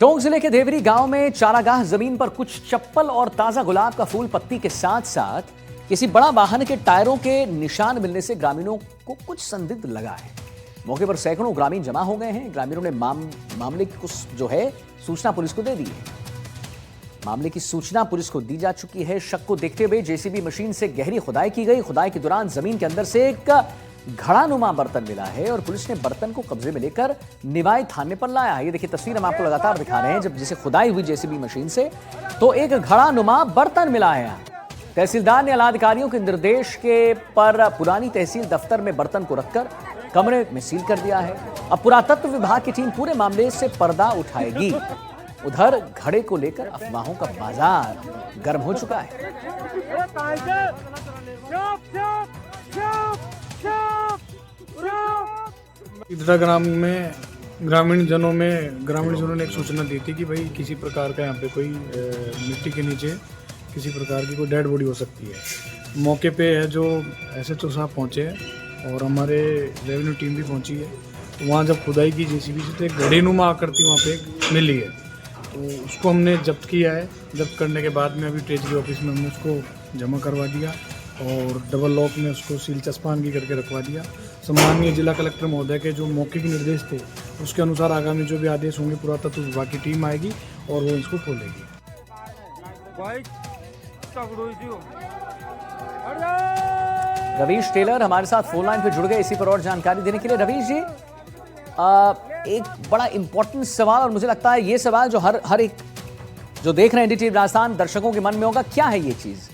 टोंक जिले के देवरी गांव में चारागाह जमीन पर कुछ चप्पल और ताजा गुलाब का फूल पत्ती के साथ साथ किसी बड़ा वाहन के टायरों के निशान मिलने से ग्रामीणों को कुछ संदिग्ध लगा है। मौके पर सैकड़ों ग्रामीण जमा हो गए हैं। ग्रामीणों ने मामले की जो है सूचना पुलिस को दे दी है। मामले की सूचना पुलिस को दी जा चुकी है। शक को देखते हुए जेसीबी मशीन से गहरी खुदाई की गई। खुदाई के दौरान जमीन के अंदर से एक घड़ानुमा बर्तन मिला है और पुलिस ने बर्तन को कब्जे में लेकर निवाई थाने पर लाया है। ये देखिए तस्वीर हम आपको लगातार दिखा रहे हैं। जब जिसे खुदाई हुई जेसीबी मशीन से तो एक घड़ानुमा बर्तन मिला है। तहसीलदार ने आला अधिकारियों के निर्देश के पर पुरानी तहसील दफ्तर में बर्तन को रखकर कमरे में सील कर दिया है। अब पुरातत्व विभाग की टीम पूरे मामले से पर्दा उठाएगी। उधर घड़े को लेकर अफवाहों का बाजार गर्म हो चुका है। इधरा ग्राम में ग्रामीण जनों ने एक सूचना दी थी कि भाई किसी प्रकार का यहाँ पे कोई मिट्टी के नीचे किसी प्रकार की कोई डेड बॉडी हो सकती है। मौके पे है जो SHO साहब पहुँचे हैं और हमारे रेवेन्यू टीम भी पहुँची है। तो वहाँ जब खुदाई की जेसीबी से तो एक घड़ीनुमा आकृति वहाँ पे मिली है। तो उसको हमने जब्त किया है। जब्त करने के बाद में अभी ट्रेजरी ऑफिस में हमने उसको जमा करवा दिया और डबल लॉक में उसको सील चस्पानगी करके रखवा दिया। सम्माननीय जिला कलेक्टर महोदय के जो मौके के निर्देश थे उसके अनुसार आगामी जो भी आदेश होंगे पुरातत्व विभाग की टीम आएगी और वो इसको खोलेगी। रवीश टेलर हमारे साथ फोन लाइन पे जुड़ गए इसी पर और जानकारी देने के लिए। रवीश जी, एक बड़ा इंपॉर्टेंट सवाल और मुझे लगता है ये सवाल जो हर एक जो देख रहे हैं NDTV राजस्थान दर्शकों के मन में होगा, क्या है ये चीज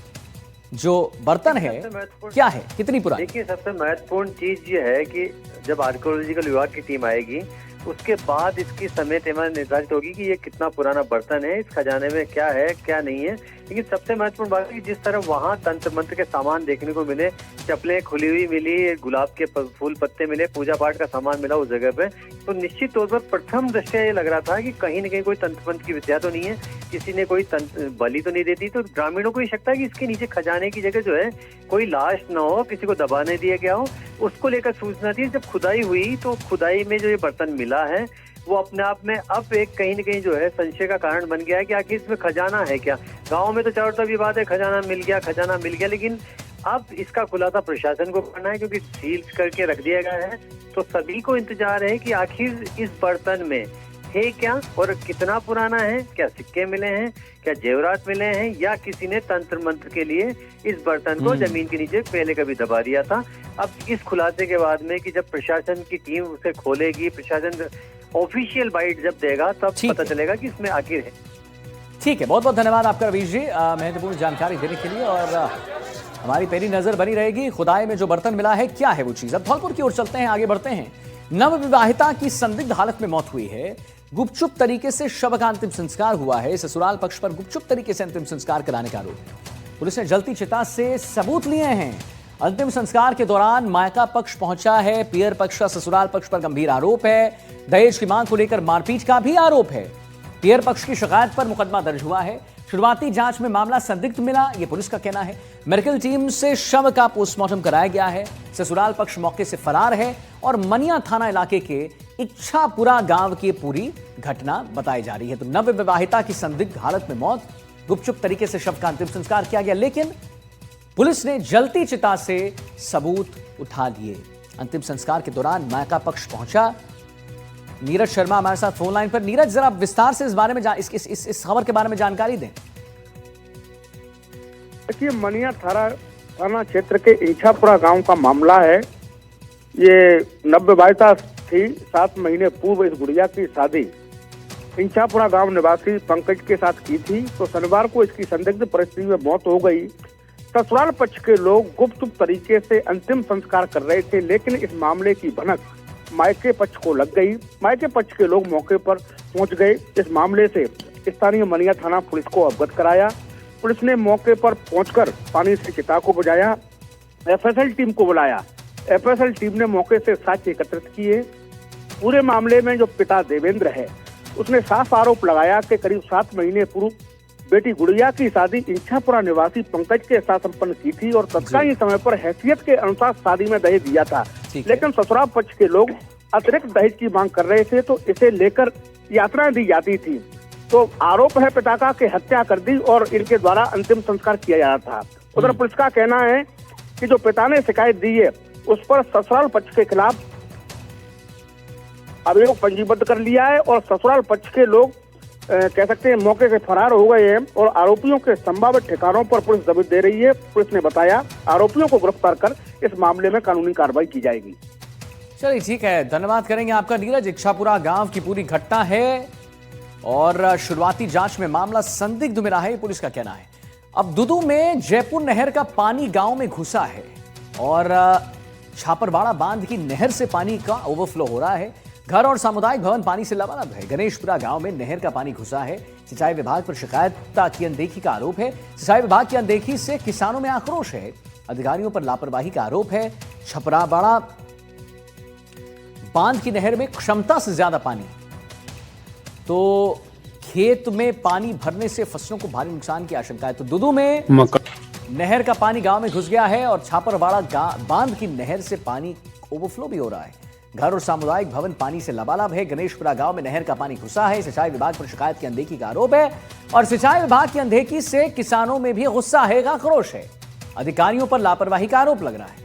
जो बर्तन है, क्या है, कितनी पुरानी? देखिए, सबसे महत्वपूर्ण चीज ये है कि जब आर्कियोलॉजिकल विभाग की टीम आएगी उसके बाद इसकी समय सीमा निर्धारित होगी कि ये कितना पुराना बर्तन है, इस खजाने में क्या है क्या नहीं है। लेकिन सबसे महत्वपूर्ण बात है कि जिस तरह वहाँ तंत्र मंत्र के सामान देखने को मिले, चप्पलें खुली हुई मिली, गुलाब के फूल पत्ते मिले, पूजा पाठ का सामान मिला उस जगह पे, तो निश्चित तौर पर प्रथम दृष्टया ये लग रहा था कि कहीं न कहीं कोई तंत्र मंत्र की विद्या तो नहीं है, किसी ने कोई बलि तो नहीं देती। तो ग्रामीणों को ये शक था कि इसके नीचे खजाने की जगह जो है कोई लाश न हो, किसी को दबाने दिया गया हो। उसको लेकर सूचना थी। जब खुदाई हुई तो खुदाई में जो ये बर्तन मिला है वो अपने आप में अब एक कहीं न कहीं जो है संशय का कारण बन गया है कि आखिर इसमें खजाना है क्या। गांव में तो चारों तरफ ये बात है खजाना मिल गया, लेकिन अब इसका खुलासा प्रशासन को करना है क्योंकि सील करके रख दिया गया है। तो सभी को इंतजार है कि आखिर इस बर्तन में है क्या और कितना पुराना है, क्या सिक्के मिले हैं, क्या जेवरात मिले हैं, या किसी ने तंत्र मंत्र के लिए इस बर्तन को जमीन के नीचे पहले कभी दबा दिया था। अब इस खुलासे के बाद में कि जब प्रशासन की टीम उसे खोलेगी, प्रशासन ऑफिशियल बाइट जब देगा तब पता चलेगा कि इसमें आखिर है। ठीक है, बहुत बहुत धन्यवाद आपका रवीश जी महत्वपूर्ण जानकारी देने के लिए। और हमारी पैनी नजर बनी रहेगी खुदाई में जो बर्तन मिला है क्या है वो चीज। अब धौलपुर की ओर चलते हैं, आगे बढ़ते हैं। नवविवाहिता की संदिग्ध हालत में मौत हुई है। गुपचुप तरीके से शव का अंतिम संस्कार हुआ है। ससुराल पक्ष पर गुपचुप तरीके से अंतिम संस्कार कराने का आरोप है। पुलिस ने जलती चिता से सबूत लिए हैं। अंतिम संस्कार के दौरान मायका पक्ष पहुंचा है। पियर पक्ष का ससुराल पक्ष पर गंभीर आरोप है। दहेज की मांग को लेकर मारपीट का भी आरोप है। पियर पक्ष की शिकायत पर मुकदमा दर्ज हुआ है। शुरुआती जांच में मामला संदिग्ध मिला, यह पुलिस का कहना है। मेडिकल टीम से शव का पोस्टमार्टम कराया गया है। ससुराल पक्ष मौके से फरार है और मनिया थाना इलाके के इच्छापुरा गांव की पूरी घटना बताई जा रही है। तो नवविवाहिता की संदिग्ध हालत में मौत, गुपचुप तरीके से शव का अंतिम संस्कार किया गया, लेकिन पुलिस ने जलती चिता से सबूत उठा लिए। अंतिम संस्कार के दौरान मायका पक्ष पहुंचा। नीरज शर्मा हमारे साथ फोन लाइन पर। नीरज, जरा विस्तार से इस बारे में इस खबर के बारे में जानकारी दें। देखिए, मनिया थाना क्षेत्र के इच्छापुरा गांव का मामला है। ये नवविवाहिता थी। 7 महीने पूर्व इस गुड़िया की शादी इच्छापुरा गांव निवासी पंकज के साथ की थी। तो शनिवार को इसकी संदिग्ध परिस्थिति में मौत हो गई। ससुराल पक्ष के लोग गुपचुप तरीके से अंतिम संस्कार कर रहे थे, लेकिन इस मामले की भनक मायके पक्ष को लग गई। मायके पक्ष के लोग मौके पर पहुंच गए। इस मामले से स्थानीय मनिया थाना पुलिस को अवगत कराया। पुलिस ने मौके पर पहुंचकर पानी से चिता को बुझाया। FSL टीम को बुलाया। FSL टीम ने मौके से साक्ष्य एकत्रित किए। पूरे मामले में जो पिता देवेंद्र है उसने साफ आरोप लगाया कि करीब 7 महीने पूर्व बेटी गुड़िया की शादी इच्छापुरा निवासी पंकज के साथ संपन्न की थी और तत्कालीन समय पर हैसियत के अनुसार शादी में दहेज दिया था। लेकिन ससुराल पक्ष के लोग अतिरिक्त दहेज की मांग कर रहे थे, तो इसे लेकर यातनाएं दी जाती थी। तो आरोप है पिता का कि हत्या कर दी और इनके द्वारा अंतिम संस्कार किया जा रहा था। उधर पुलिस का कहना है कि जो पिता ने शिकायत दी है उस पर ससुराल पक्ष के खिलाफ अभियोग पंजीबद्ध कर लिया है और ससुराल पक्ष के लोग कह सकते हैं मौके से फरार हो गए हैं और आरोपियों के संभावित ठिकानों पर पुलिस दबिश दे रही है। पुलिस ने बताया आरोपियों को गिरफ्तार कर इस मामले में कानूनी कार्रवाई की जाएगी। चलिए ठीक है, धन्यवाद करेंगे आपका नीरज। इच्छापुरा गांव की पूरी घटना है और शुरुआती जांच में मामला संदिग्ध मिला है, पुलिस का कहना है। अब दुदू में जयपुर नहर का पानी गांव में घुसा है और छापरवाड़ा बांध की नहर से पानी का ओवरफ्लो हो रहा है। घर और सामुदायिक भवन पानी से लबालब है। गणेशपुरा गांव में नहर का पानी घुसा है। सिंचाई विभाग पर शिकायत की अनदेखी का आरोप है। सिंचाई विभाग की अनदेखी से किसानों में आक्रोश है। अधिकारियों पर लापरवाही का आरोप है। छपराबाड़ा बांध की नहर में क्षमता से ज्यादा पानी, तो खेत में पानी भरने से फसलों को भारी नुकसान की आशंका है। तो दुदू में नहर का पानी गांव में घुस गया है और छापरवाड़ा बांध की नहर से पानी ओवरफ्लो भी हो रहा है। घर और सामुदायिक भवन पानी से लबालब है। गणेशपुरा गांव में नहर का पानी घुसा है। सिंचाई विभाग पर शिकायत की अनदेखी का आरोप है और सिंचाई विभाग की अनदेखी से किसानों में भी गुस्सा है, आक्रोश है। अधिकारियों पर लापरवाही का आरोप लग रहा है।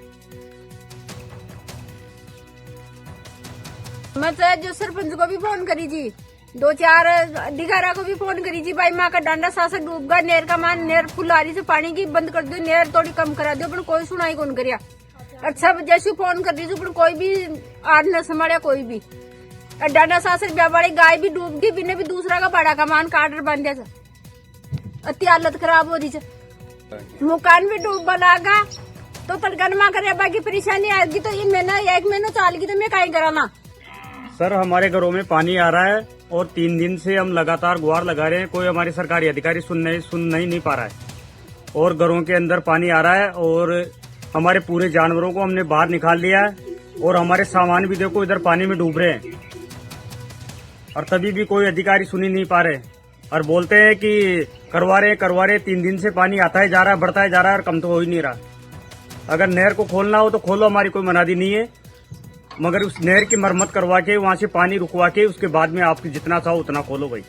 मैं तो जो सरपंच को भी फोन करी जी, 2-4 अधिकारा को भी फोन करी जी, भाई माँ का डांडा सासा डूब गया, नहर का मान नहर फुलारी से पानी की बंद कर दो, नहर थोड़ी कम करा दो, पर कोई सुनाई कौन करिया। अच्छा जैसे फोन कर रही पर कोई भी आज न संभालिया, कोई भी डांडा सासर व्यापारी गाय भी डूब गई, बिना भी दूसरा का बड़ा का मान काटर बन दिया, अति हालत खराब हो रही है। मकान भी डूब लागा तो तड़कनमा करे, बाकी परेशानी आएगी तो ये महीना 1 महीना चाल की तो मैं कहीं कराना। सर हमारे घरों में पानी आ रहा है और 3 दिन से हम लगातार गुहार लगा रहे हैं, कोई हमारे सरकारी अधिकारी सुन नहीं पा रहा है और घरों के अंदर पानी आ रहा है और हमारे पूरे जानवरों को हमने बाहर निकाल लिया है और हमारे सामान भी देखो इधर पानी में डूब रहे हैं और तभी भी कोई अधिकारी सुन ही नहीं पा रहे और बोलते हैं कि करवा रहे 3 दिन से पानी आता है जा रहा है, बढ़ता है जा रहा है और कम तो हो ही नहीं रहा। अगर नहर को खोलना हो तो खोलो, हमारी कोई मनादी नहीं है, मगर उस नहर की मरम्मत करवा के वहां से पानी रुकवा के उसके बाद में आपकी जितना चाहो उतना खोलो भाई।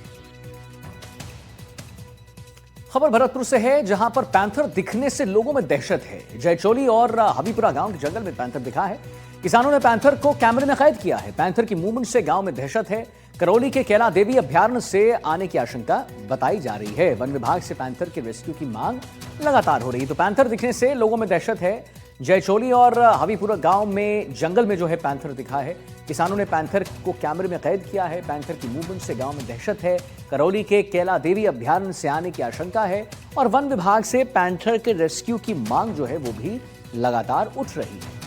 खबर भरतपुर से है, जहां पर पैंथर दिखने से लोगों में दहशत है। जयचोली और हबीपुरा गांव के जंगल में पैंथर दिखा है। किसानों ने पैंथर को कैमरे में कैद किया है। पैंथर की मूवमेंट से गांव में दहशत है। करौली के कैला देवी अभ्यारण्य से आने की आशंका बताई जा रही है। वन विभाग से पैंथर के रेस्क्यू की मांग लगातार हो रही है। तो पैंथर दिखने से लोगों में दहशत है। जयचोली और हबीपुरा गांव में जंगल में जो है पैंथर दिखा है। किसानों ने पैंथर को कैमरे में कैद किया है। पैंथर की मूवमेंट से गांव में दहशत है। करौली के कैला देवी अभ्यारण्य से आने की आशंका है और वन विभाग से पैंथर के रेस्क्यू की मांग जो है वो भी लगातार उठ रही है।